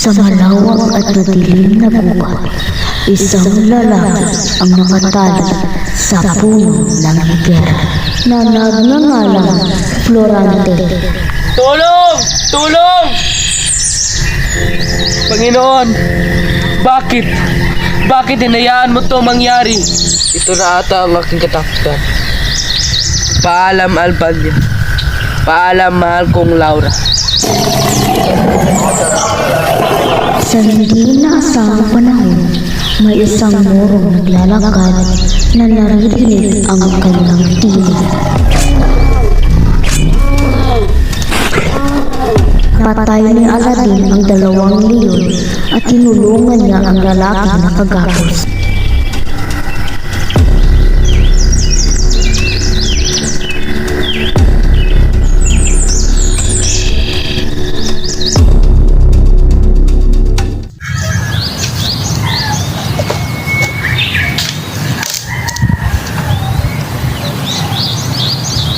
Sa malawak at madilim na gubat, isang lalaki ang nakatali sa puno ng higera na nagngangalang Florante. Tulong! Tulong! Panginoon, bakit? Bakit hinayaan mo to mangyari? Ito na ata ang aking katapusan. Paalam, Albalia. Paalam, mahal kong Laura. Sa hindi inaasahang panahon, may isang morong naglalakad na naririnig ang kanyang tinig. Napatay ni Aladdin ang dalawang leon at tinulungan niya ang lalaking nakagapos.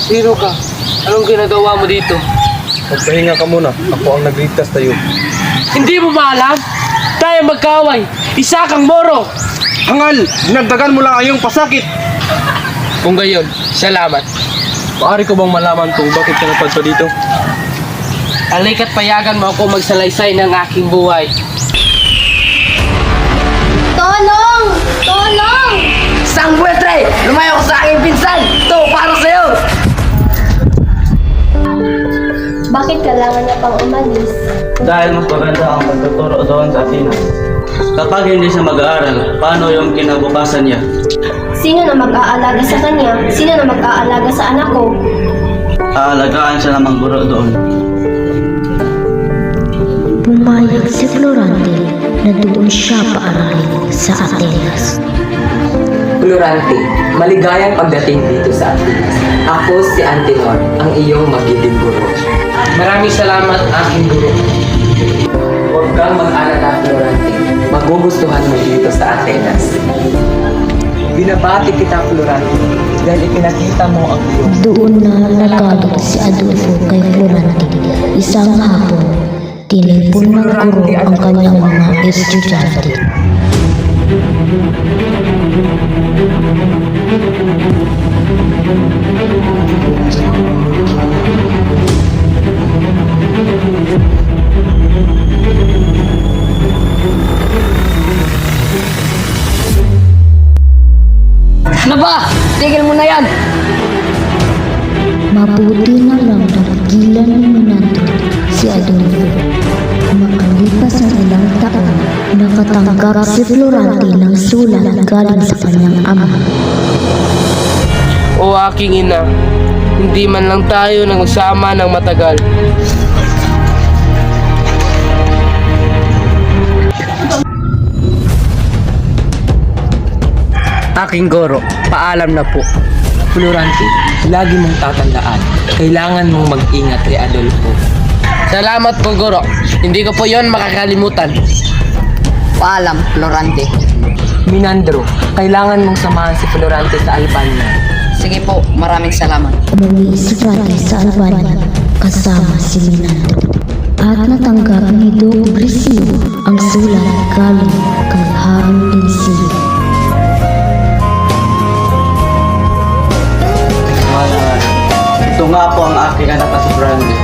Sino ka? Anong ginagawa mo dito? Magpahinga ka muna. Ako ang nagligtas tayo. Hindi mo maalam? Tayo magkaway. Isa kang moro. Hangal! Dinagdagan mo lang ayong pasakit! Kung gayon, salamat. Paari ko bang malaman kung bakit ka napadpa dito? Halika't payagan mo ako magsalaysay ng aking buhay. Tulong! Tulong! Sangbuetre! Lumayo ko sa aking pinsan! Ito, para sa'yo! Bakit kailangan niya pang umalis? Dahil mas maganda ang pagtuturo doon sa Athena. Kapag hindi siya mag-aaral, paano yung kinabukasan niya? Sino na mag-aalaga sa kanya? Sino na mag-aalaga sa anak ko? Aalagaan siya ng guro doon. Pumayag si Florante na doon siya paaralin sa Atenas. Florante, maligayang pagdating dito sa Athens. Ako si Antenor, ang iyong magiging guro. Maraming salamat, aking guro. Huwag kang mag-alala, Florante. Magugustuhan mo dito sa Atenas. Binabati kita, Florante, dahil ipinakita mo ang iyong Doon na nagalit si Adolfo kay Florante. Isang hapon, tinipon ng guro ang kanyang mga estudyante. Ano ba? Tigil mo na yan! Mabuti na lang napigilan ni Menandro si Adolfo. Makalipas ang ilang taon, nakatanggap si Florante ng sulat galing sa kanyang ama. O aking ina, hindi man lang tayo nagsama ng matagal. Aking guro, paalam na po. Florante, lagi mong tatandaan, kailangan mong mag-ingat kay Adolfo. Salamat po, guro. Hindi ko po yon makakalimutan. Paalam, Florante. Minandro, kailangan mong samahan si Florante sa Albania. Sige po, maraming salamat. Umuwi si Florante sa Albania kasama si Menandro. At natanggap ni Doc Bricio ang sulat galing kay Haring Ensio. Ito nga po ang aking anak na si Brandy.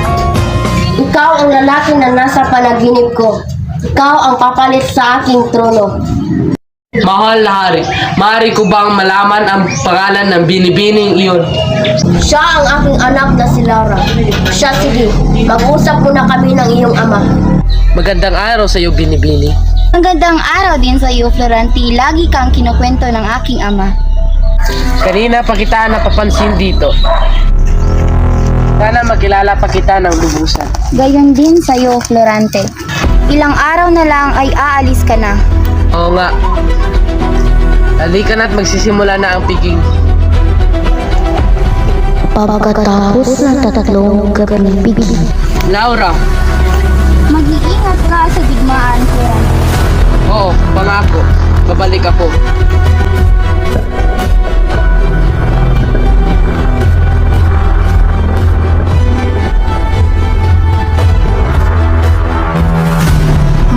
Ikaw ang lalaki na nasa panaginip ko. Ikaw ang papalit sa aking trono. Mahal na hari, maaari ko bang malaman ang pangalan ng binibining iyon? Siya ang aking anak na si Laura. Siya, sige, mag-usap muna kami ng iyong ama. Magandang araw sa iyo, binibini. Magandang araw din sa iyo, Florante. Lagi kang kinukwento ng aking ama. Kanina pa kita napapansin dito. Sana makilala pa kita ng lubusan. Gayon din sa iyo, Florante. Ilang araw na lang ay aalis ka na. Oo nga. Halika na't magsisimula na ang piging. Pagkatapos ng 3 gabing piging, Laura, Mag-iingat ka sa digmaan, Florante. oo, pangako. Babalik ako.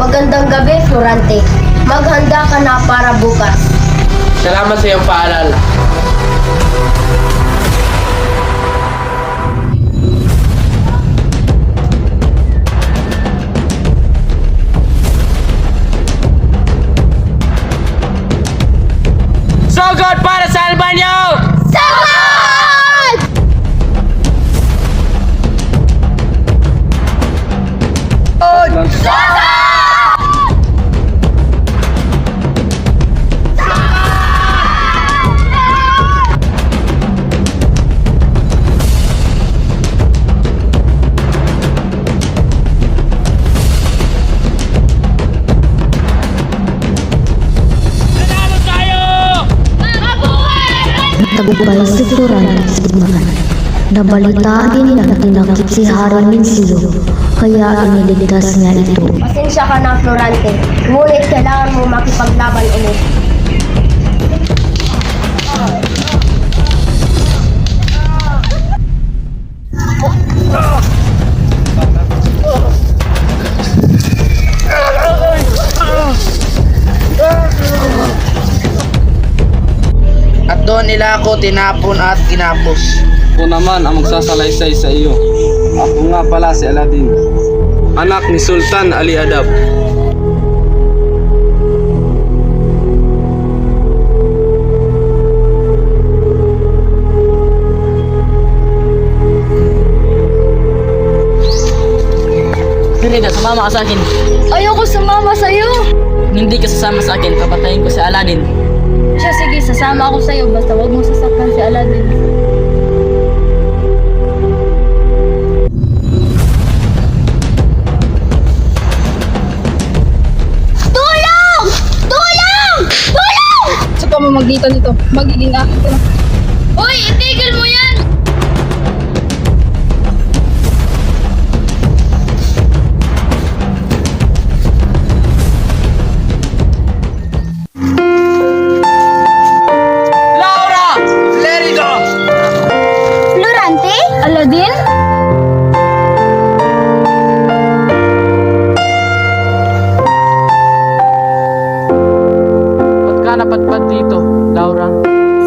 Magandang gabi, Florante. Maghanda ka na para bukas. Salamat sa iyong paalala. Sugod para sa Albanyo! Tagumpay si Florante sa digmaan. Nabalitaan din na tinakip si Hari Mencillo, kaya iniligtas niya ito. Pasensya ka na, Florante. Ngunit kailangan mo makipaglaban ulit. At doon nila ako tinapon at kinapos. Ako naman ang magsasalaysay sa iyo. Ako nga pala si Aladdin, anak ni Sultan Ali Adab. Frida, sumama ka sa akin. Ayoko sumama sa'yo. Hindi ka sasama sa akin, papatayin ko si Aladdin. Siya, sige, sasama ako sa'yo. Basta wag mo sasaktan si Aladdin. Tulong! Tulong! Tulong! Sa pamamagitan nito, magiging akin ka na. Uy, itigil mo yan! Laura! Let it go! Florante? Aladdin? Ba't ka napadpad dito, Laura?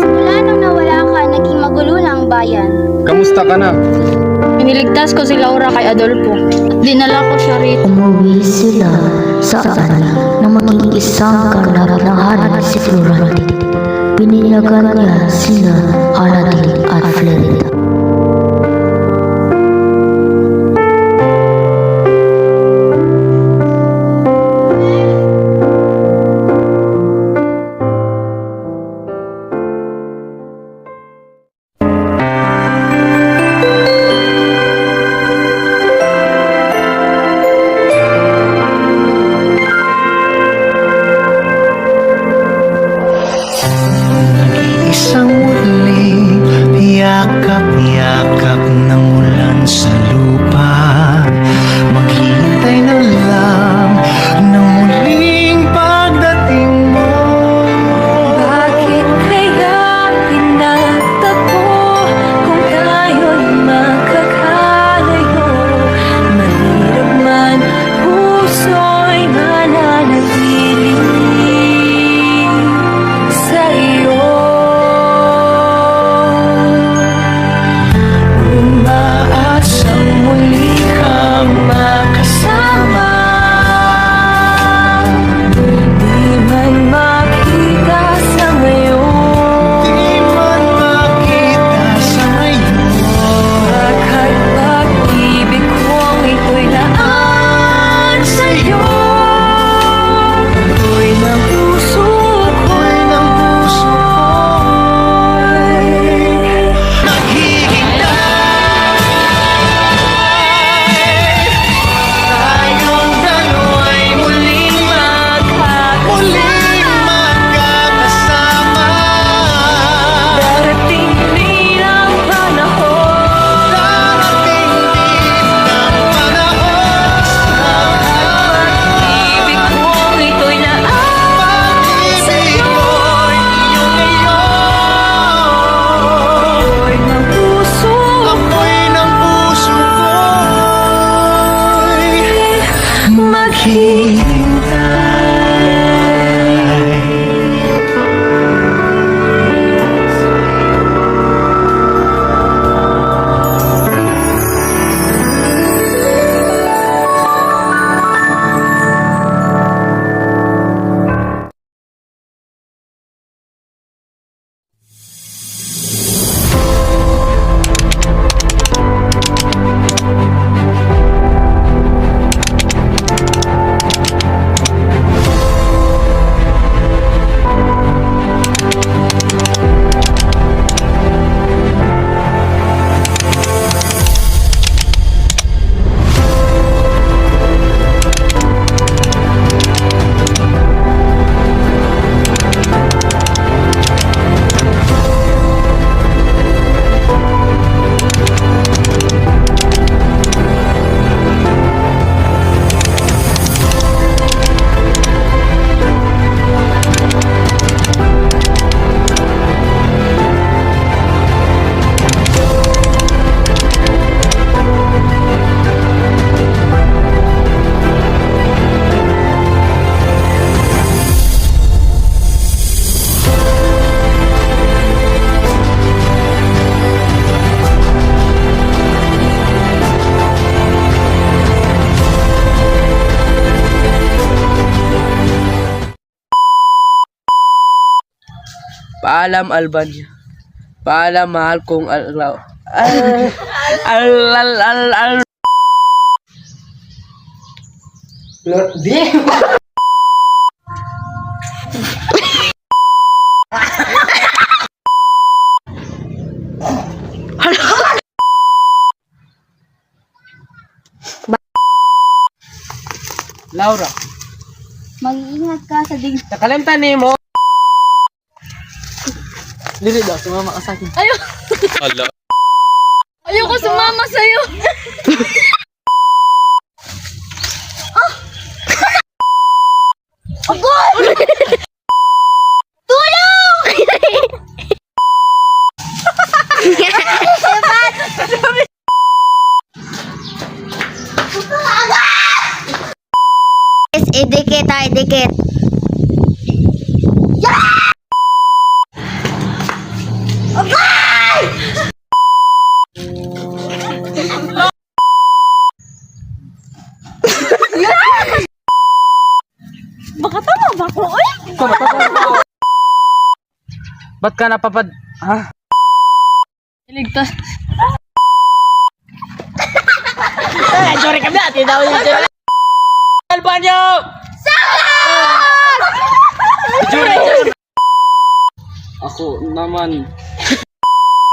Simula nung nawala ka, naging magulo na ang bayan. Kamusta ka na? Iniligtas ko si Laura kay Adolfo. At dinala ko siya rito. Umuwi sila sa Ana na maging isang karanahan si Florante. Pinilagan niya sina Aladdin at Florida. Isang muling yakap-yakap ng ulan sa lupa. Maghintay na lang ng muling pagdating mo. Bakit kaya pinagtagpo kung tayo'y magkakalayo? Mahirap man, puso'y mananatili sa iyo. Umaasang muli kang makasama. Di man makita sa ngayon, Di man makita sa ngayon. Bakit pag-ibig kong ito'y laan sa'yo? Ako'y ng puso ko'y ng puso Tayong dalawa'y muling magkakasama. Darating din ang panahon, Darating din ang panahon. pag-ibig kong ito'y laan sa'yo. Ako'y ng puso Ako'y ng puso ko'y maghihintay. Paalam, Albania. Paalam, mahal kong Lord, di! Laura, Mag-iingat ka sa dig... nakalimtan ni mo. Dili daw, sumama ka sa akin. Ayoko sumama sa'yo. Idikit ha, idikit. Baka tama ba ko? Ay! Ba't ka napapad... Ha? Iligtas. Sorry kami, ati daw yun. Albanyo! Ako naman